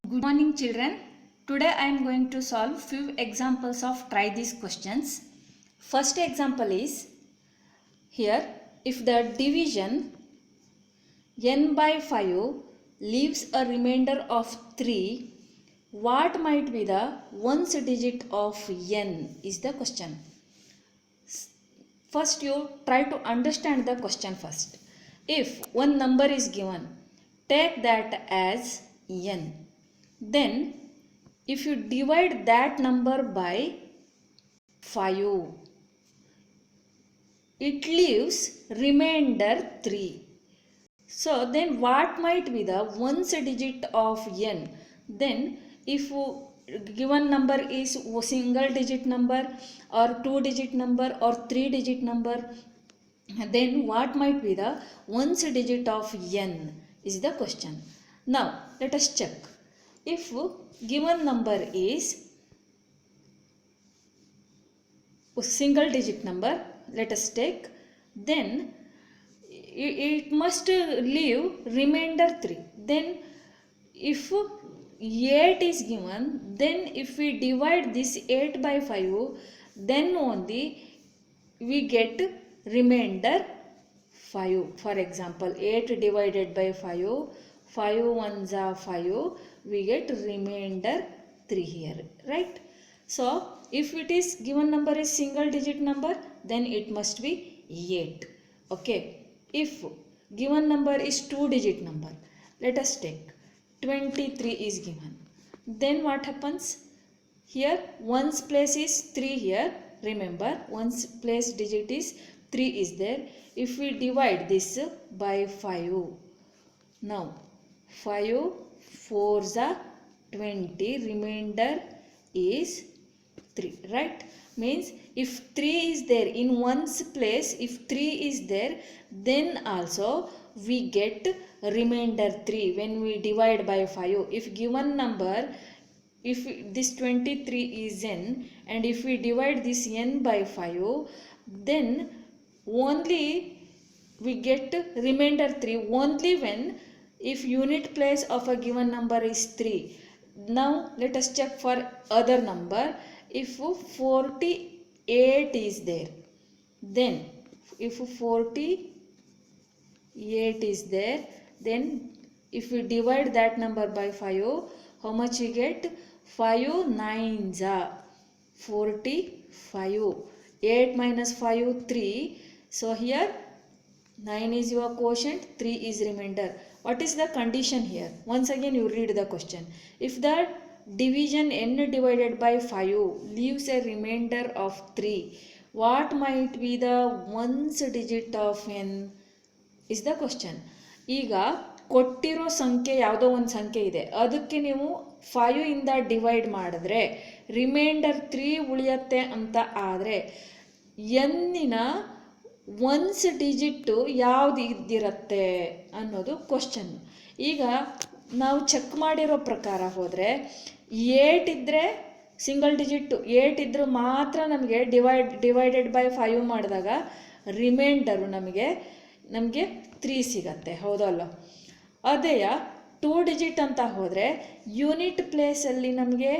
Good morning children. Today I am going to solve few examples of try these questions. First example is here, if the division n by 5 leaves a remainder of 3, what might be the ones digit of n is the question. First you try to understand the question first. If one number is given, take that as n. Then if you divide that number by 5, it leaves remainder 3. So then what might be the ones digit of n? Then if given number is single digit number or 2 digit number or 3 digit number, then what might be the ones digit of n is the question. Now let us check. If given number is single digit number, let us take, then it must leave remainder 3. Then if 8 is given, then if we divide this 8 by 5, then only we get remainder 5. For example, 8 divided by 5, 5 ones are 5, we get remainder 3 here, right? So if it is given number is single digit number, then it must be 8. Okay. If given number is 2 digit number, let us take 23 is given. Then what happens? Here ones place is 3 here. Remember, ones place digit is 3 is there. If we divide this by 5, now 5 4s are 20, remainder is 3, right? Means if 3 is there in ones place, if 3 is there, then also we get remainder 3 when we divide by 5. If given number, if this 23 is n, and if we divide this n by 5, then only we get remainder 3 only when if unit place of a given number is 3. Now let us check for other number. If 48 is there, then if 48 is there, then if we divide that number by 5, how much we get? 5 9s are 45. 8 minus 5 3. So here 9 is your quotient, 3 is remainder. What is the condition here? Once again you read the question. If the division n divided by 5 leaves a remainder of 3, what might be the ones digit of n is the question. ಈಗ ಕೊಟ್ಟಿರೋ ಸಂಖ್ಯೆ ಯಾವುದೋ ಒಂದು ಸಂಖ್ಯೆ ಇದೆ, ಅದಕ್ಕೆ ನೀವು 5 ಇಂದ ಡಿವೈಡ್ ಮಾಡಿದ್ರೆ ರಿಮೈಂಡರ್ 3 ಉಳಿಯತ್ತೆ ಅಂತ ಆದರೆ ಎನ್ನಿನ ಒನ್ಸ್ ಡಿಜಿಟ್ಟು ಯಾವುದು ಇದ್ದಿರತ್ತೆ ಅನ್ನೋದು ಕ್ವಶನ್. ಈಗ ನಾವು ಚೆಕ್ ಮಾಡಿರೋ ಪ್ರಕಾರ ಹೋದರೆ 8 ಇದ್ದರೆ ಸಿಂಗಲ್ ಡಿಜಿಟ್ಟು 8 ಇದ್ದರೂ ಮಾತ್ರ ನಮಗೆ ಡಿವೈಡೆಡ್ ಬೈ 5 ಮಾಡಿದಾಗ ರಿಮೈಂಡರು ನಮಗೆ 3 ಸಿಗತ್ತೆ, ಹೌದಲ್ಲ? ಅದೇ 2 ಡಿಜಿಟ್ ಅಂತ ಹೋದರೆ ಯೂನಿಟ್ ಪ್ಲೇಸಲ್ಲಿ ನಮಗೆ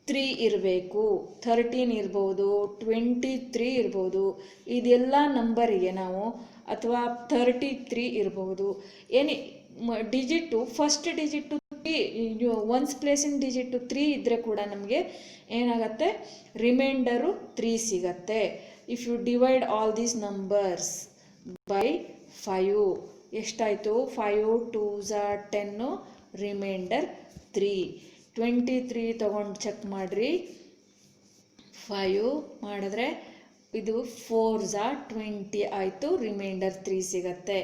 3 ಇರಬೇಕು, 13 ಇರ್ಬೋದು, 23 ಇರ್ಬೋದು. ಇದೆಲ್ಲ ನಂಬರಿಗೆ ನಾವು ಅಥವಾ 33 ಇರ್ಬೋದು, any digit first digit 3 ones ಪ್ಲೇಸಿನ ಡಿಜಿಟ್ಟು 3 ಇದ್ದರೆ ಕೂಡ ನಮಗೆ ಏನಾಗತ್ತೆ? ರಿಮೈಂಡರು 3 ಸಿಗತ್ತೆ. If you divide all these numbers by 5 ಎಷ್ಟಾಯಿತು? 5 2s are 10, ರಿಮೈಂಡರ್ 3. 23 ತಗೊಂಡು ಚೆಕ್ ಮಾಡಿರಿ, 5 ಮಾಡಿದ್ರೆ ಇದು 4s are 20 ಆಯಿತು, ರಿಮೈಂಡರ್ 3 ಸಿಗತ್ತೆ.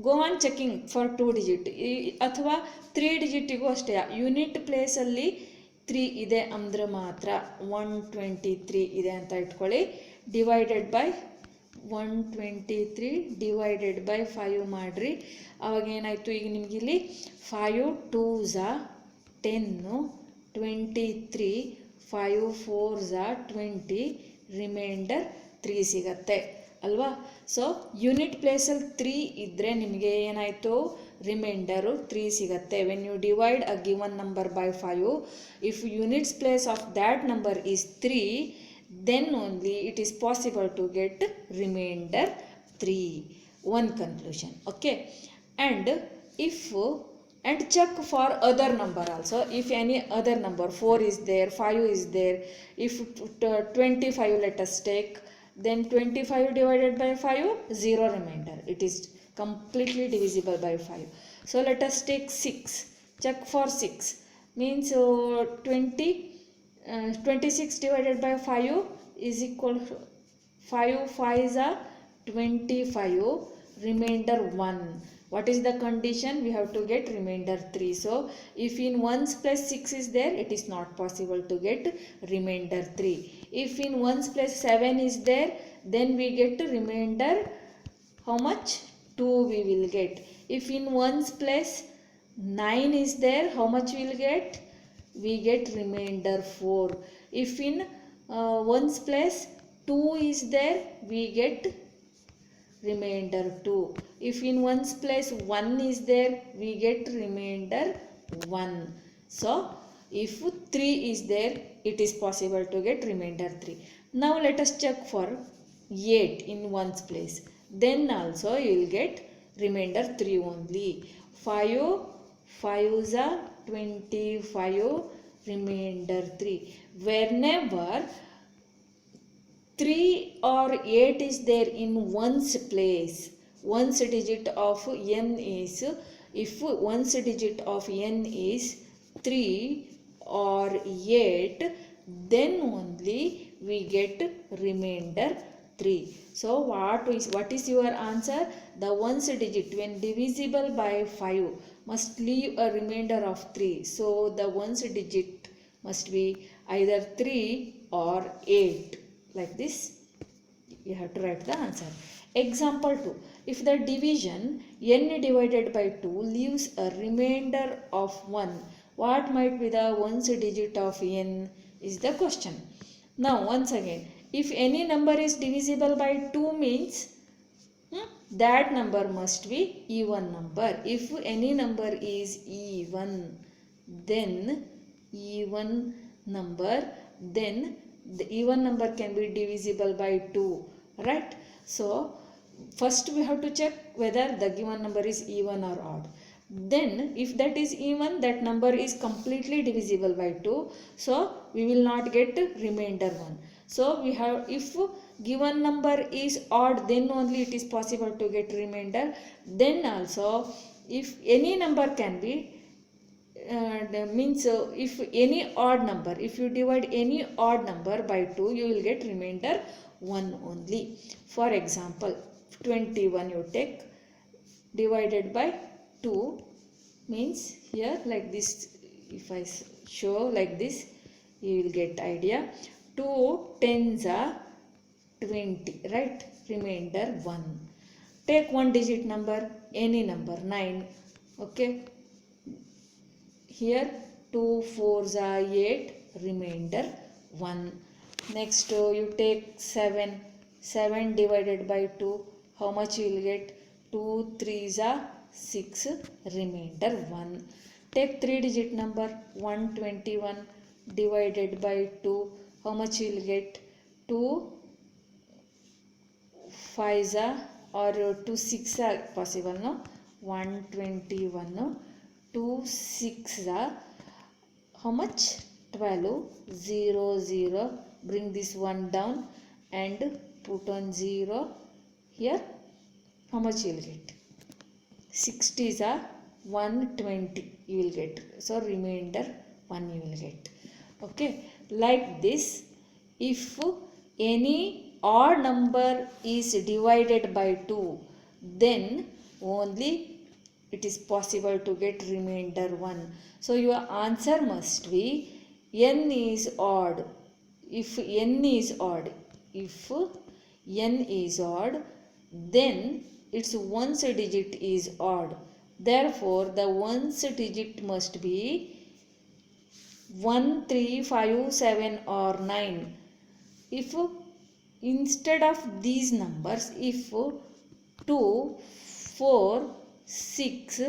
Go on checking for 2 digit ಅಥವಾ 3 ಡಿಜಿಟಿಗೂ ಅಷ್ಟೇ. ಯೂನಿಟ್ ಪ್ಲೇಸಲ್ಲಿ 3 ಇದೆ ಅಂದರೆ ಮಾತ್ರ 123 ಇದೆ ಅಂತ ಇಟ್ಕೊಳ್ಳಿ. ಡಿವೈಡೆಡ್ ಬೈ 123 ಡಿವೈಡೆಡ್ ಬೈ 5 ಮಾಡಿರಿ. ಅವಾಗ ಏನಾಯಿತು? ಈಗ ನಿಮಗಿಲ್ಲಿ 5 2s are 10, 23, 5 4s are 20, reminder 3 ಸಿಗತ್ತೆ ಅಲ್ವಾ? ಸೊ ಯೂನಿಟ್ ಪ್ಲೇಸಲ್ಲಿ 3 ಇದ್ದರೆ ನಿಮಗೆ ಏನಾಯಿತು? ರಿಮೈಂಡರು 3 ಸಿಗುತ್ತೆ. When you divide a given number by 5, if units place of that number is 3, then only it is possible to get remainder 3. One conclusion. Okay, and if and check for other number also. If any other number 4 is there, 5 is there, if 25 let us take, then 25 divided by 5, 0 remainder. It is completely divisible by 5. So let us take 6. Check for 6. Means 26 divided by 5 is equal to 5 5s are 25, remainder 1. What is the condition? We have to get remainder 3. So if in 1's place 6 is there, it is not possible to get remainder 3. If in 1's place 7 is there, then we get remainder how much? 2 we will get. If in 1's place 9 is there, how much we will get? We get remainder 4. If in 1's place 2 is there, we get remainder 2. If in 1's place 1 is there, we get remainder 1. So if 3 is there, it is possible to get remainder 3. Now let us check for 8 in 1's place. Then also you will get remainder 3 only. 5 5s are 25, remainder 3. Whenever 3 or 8 is there in 1's place, 1's digit of n is, if 1's digit of n is 3 or 8, then only we get remainder 3. So what is your answer? The 1's digit when divisible by 5 must leave a remainder of 3. So the 1's digit must be either 3 or 8. Like this you have to write the answer. Example 2. If the division n divided by 2 leaves a remainder of 1, what might be the 1's digit of n is the question. Now once again, if any number is divisible by 2 means that number must be even number. If any number is even, then even number, then the even number can be divisible by 2, right? So first we have to check whether the given number is even or odd. Then if that is even, that number is completely divisible by 2, so we will not get remainder 1. So we have, if given number is odd, then only it is possible to get remainder. Then also if any number can be means if any odd number, if you divide any odd number by 2, you will get remainder 1 only. For example 21 you take, divided by 2 means here like this. If I show like this, you will get idea. 2 10s are 20, right? Remainder 1. Take one digit number, any number, 9. Okay, here 2 4s are 8, remainder 1. Next you take 7. 7 divided by 2, how much you will get? 2 3s are 6, remainder 1. Take 3 digit number, 121 divided by 2, how much you will get? 2 5s are, or 2 6 are possible, no? 121 2 6 are how much? 12 0 0. Bring this one down and put on 0 here. How much you will get? 60s are 120 you will get. So remainder 1 you will get. Okay, like this, if any odd number is divided by 2, then only it is possible to get remainder 1. So your answer must be n is odd. If n is odd, if n is odd, then its 1's digit is odd. Therefore the 1's digit must be 1 3 5 7 or 9. If instead of these numbers, if 2 4 6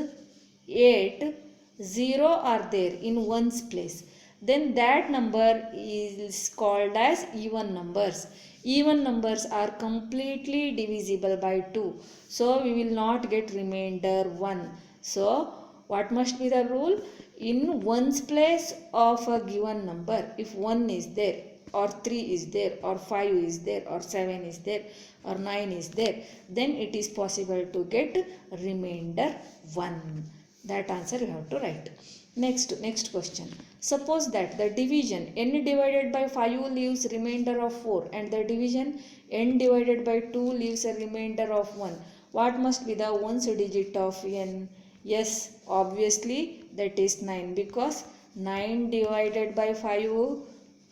8, 0 are there in ones place, then that number is called as even numbers. Even numbers are completely divisible by 2. So we will not get remainder 1. So what must be the rule? In ones place of a given number, if 1 is there, or 3 is there, or 5 is there, or 7 is there, or 9 is there, then it is possible to get remainder 1. That answer you have to write. Next question. Suppose that the division n divided by 5 leaves remainder of 4 and the division n divided by 2 leaves a remainder of 1. What must be the ones digit of n? Yes, obviously that is 9, because 9 divided by 5,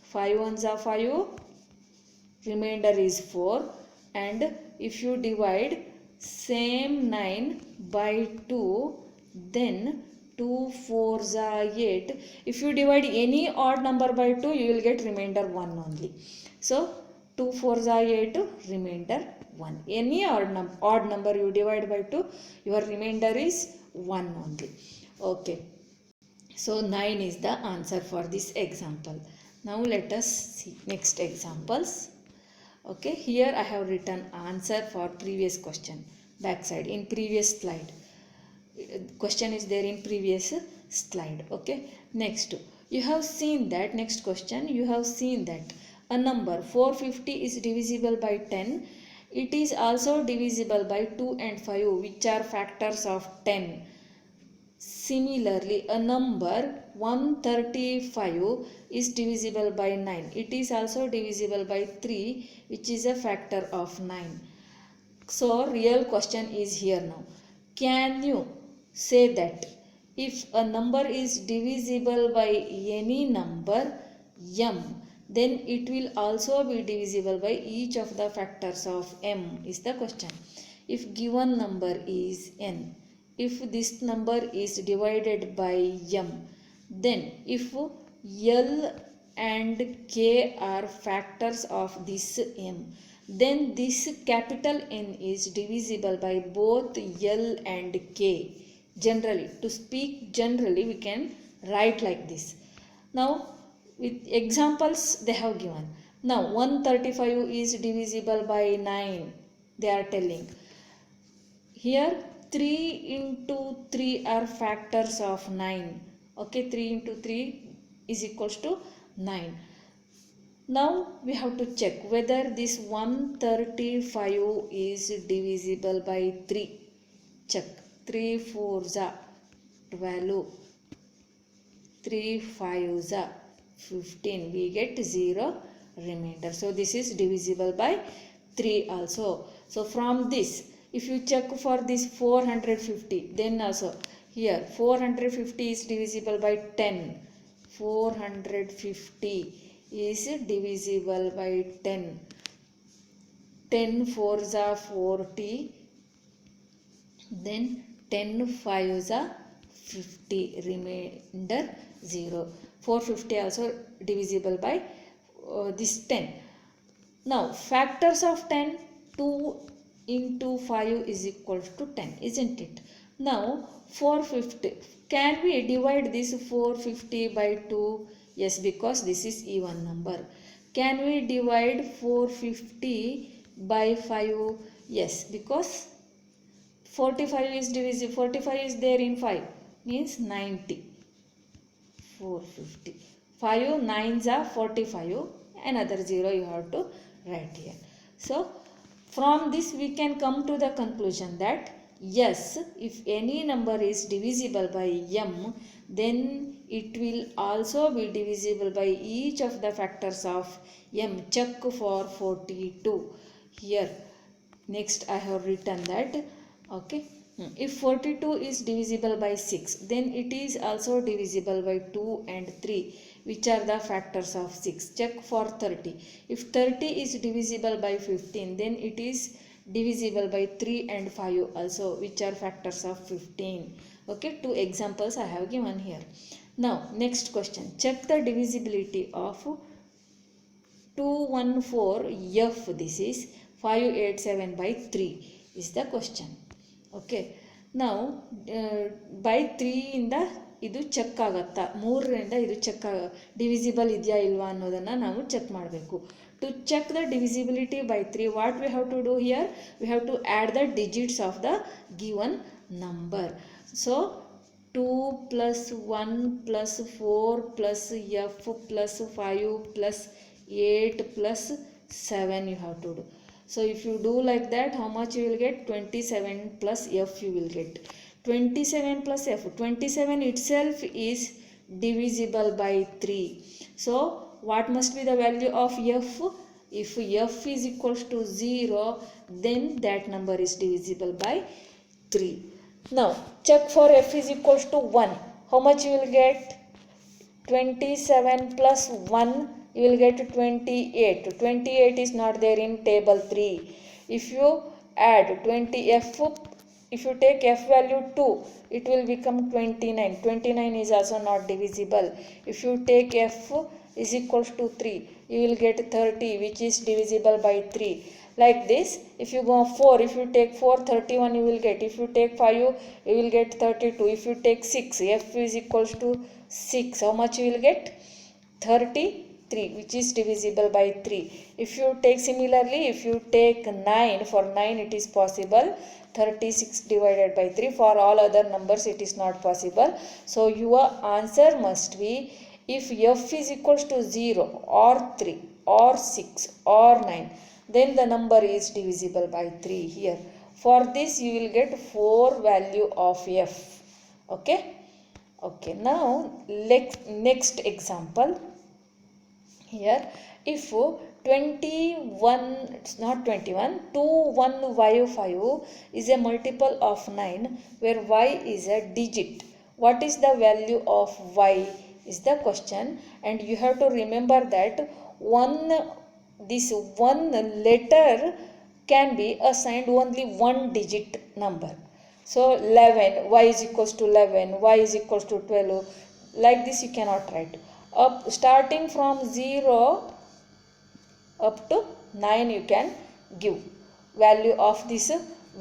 5 ones are 5, remainder is 4, and if you divide same 9 by 2, then 2 4s are 8. If you divide any odd number by 2, you will get remainder 1 only. So 2 4s are 8, remainder 1. Any odd number you divide by 2, your remainder is 1 only. Okay. So 9 is the answer for this example. Now let us see next examples. Okay, here I have written answer for previous question backside in previous slide. Question is there in previous slide. Okay, next you have seen that, next question, you have seen that a number 450 is divisible by 10. It is also divisible by 2 and 5, which are factors of 10. Similarly, a number 135 is divisible by 9. It is also divisible by 3, which is a factor of 9. So, real question is here now. Can you say that if a number is divisible by any number m, then it will also be divisible by each of the factors of m, is the question. If given number is n, if this number is divided by m, then if L and K are factors of this m, then this capital N is divisible by both L and K. Generally, to speak generally, we can write like this. Now, with examples they have given. Now, 135 is divisible by 9, they are telling. Here 3 into 3 are factors of 9. Okay, 3 into 3 is equals to 9. Now we have to check whether this 135 is divisible by 3. Check. 3 4s are 12. 3 5s are 15. We get 0 remainder. So this is divisible by 3 also. So from this, if you check for this 450, then also here 450 is divisible by 10. 450 is divisible by 10. 10 4s are 40. Then 10 5s are 50. Remainder 0. 450 also divisible by this 10. Now factors of 10, 2 into 5 is equal to 10, isn't it? Now 450, can we divide this 450 by 2? Yes, because this is even number. Can we divide 450 by 5? Yes, because 45 is divisible, 45 is there in 5, means 90. 450. 5 9s are 45, another 0 you have to write here. So from this we can come to the conclusion that yes, if any number is divisible by m, then it will also be divisible by each of the factors of m. Check for 42. Here next I have written that, okay, if 42 is divisible by 6, then it is also divisible by 2 and 3, which are the factors of 6. Check for 30. If 30 is divisible by 15, then it is divisible by 3 and 5 also, which are factors of 15. Okay, 2 examples I have given here. Now next question, check the divisibility of 214f, this is 587 by 3 is the question. Okay, ನಾವು by 3ಇಂದ ಇದು check ಆಗುತ್ತಾ, 3ರಿಂದ ಇದು check divisible ಇದೆಯಾ ಇಲ್ವಾ ಅನ್ನೋದನ್ನು ನಾವು check ಮಾಡಬೇಕು. To check the divisibility by 3, what we have to do here? We have to add the digits of the given number. So 2 plus 1 plus 4 plus f plus 5 plus 8 plus 7 you have to do. So if you do like that, how much you will get? 27 plus f you will get. 27 plus f. 27 itself is divisible by 3. So what must be the value of f? If f is equals to 0, then that number is divisible by 3. Now check for f is equals to 1. How much you will get? 27 plus 1 you will get 28. 28 is not there in table 3. If you add 20f, if you take f value 2, it will become 29. 29 is also not divisible. If you take f is equals to 3, you will get 30, which is divisible by 3. Like this, if you go 4, if you take 4, 31 you will get. If you take 5, you will get 32. If you take 6, f is equals to 6, how much you will get? 33, which is divisible by 3. If you take similarly, if you take 9, for 9 it is possible. 36 divided by 3. For all other numbers it is not possible. So your answer must be, if f is equals to 0 or 3 or 6 or 9, then the number is divisible by 3 here. For this you will get 4 value of f. Okay. Okay. Now next example. Here, if 21, it's not 21, 21y5 is a multiple of 9 where y is a digit. What is the value of y is the question, and you have to remember that this one letter can be assigned only one digit number. So 11, y is equals to 11, y is equals to 12. Like this you cannot write. Up starting from 0 up to 9 you can give value of this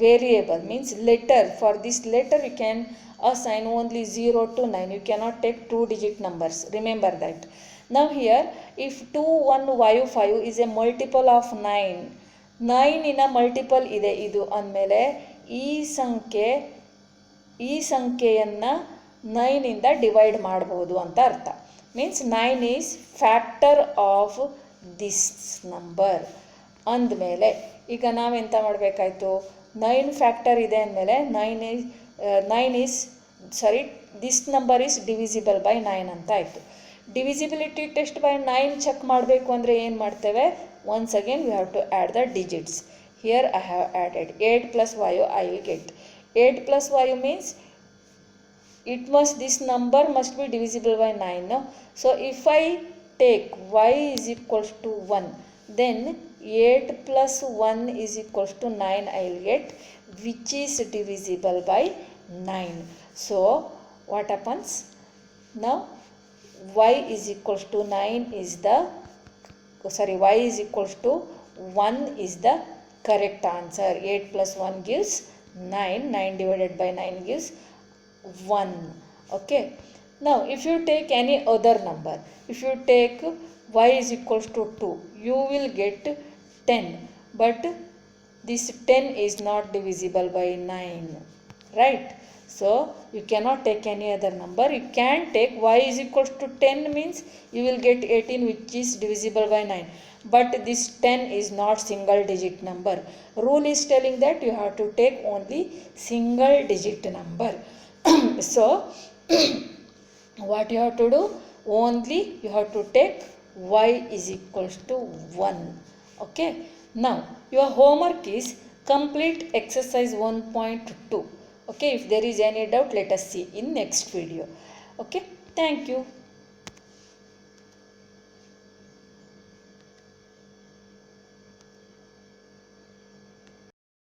variable, means letter. For this letter you can assign only 0 to 9. You cannot take 2-digit numbers. Remember that. Now here, if 21y5 is a multiple of 9, 9 in a multiple ಇದೆ ಇದು ಅಂದಮೇಲೆ ಈ ಸಂಖ್ಯೆಯನ್ನು 9 ಇಂದ divide ಮಾಡಬಹುದು ಅಂತ ಅರ್ಥ. Means 9 is factor of this number ಅಂದಮೇಲೆ ಈಗ ನಾವೆಂತ ಮಾಡಬೇಕಾಯ್ತು? 9 ಫ್ಯಾಕ್ಟರ್ ಇದೆ ಅಂದಮೇಲೆ this number is divisible by 9 ಅಂತ ಆಯಿತು. ಡಿವಿಸಿಬಿಲಿಟಿ ಟೆಸ್ಟ್ ಬೈ 9 ಚೆಕ್ ಮಾಡಬೇಕು ಅಂದರೆ ಏನು ಮಾಡ್ತೇವೆ? Once again we have to add the digits. Here I have added 8 plus y I will get. 8 plus y means this number must be divisible by 9. No? So if I take y is equals to 1, then 8 plus 1 is equals to 9 I will get, which is divisible by 9. So what happens? Now y is equals to 9 is y is equals to 1 is the correct answer. 8 plus 1 gives 9. 9 divided by 9 gives 1. Okay. Now if you take any other number, if you take y is equals to 2, you will get 10. But this 10 is not divisible by 9. Right? So you cannot take any other number. You can take y is equals to 10 means you will get 18, which is divisible by 9. But this 10 is not single digit number. Rule is telling that you have to take only single digit number. So what you have to do? Only you have to take y is equals to 1. Okay. Now your homework is complete exercise 1.2. Okay. If there is any doubt, let us see in next video. Okay. Thank you.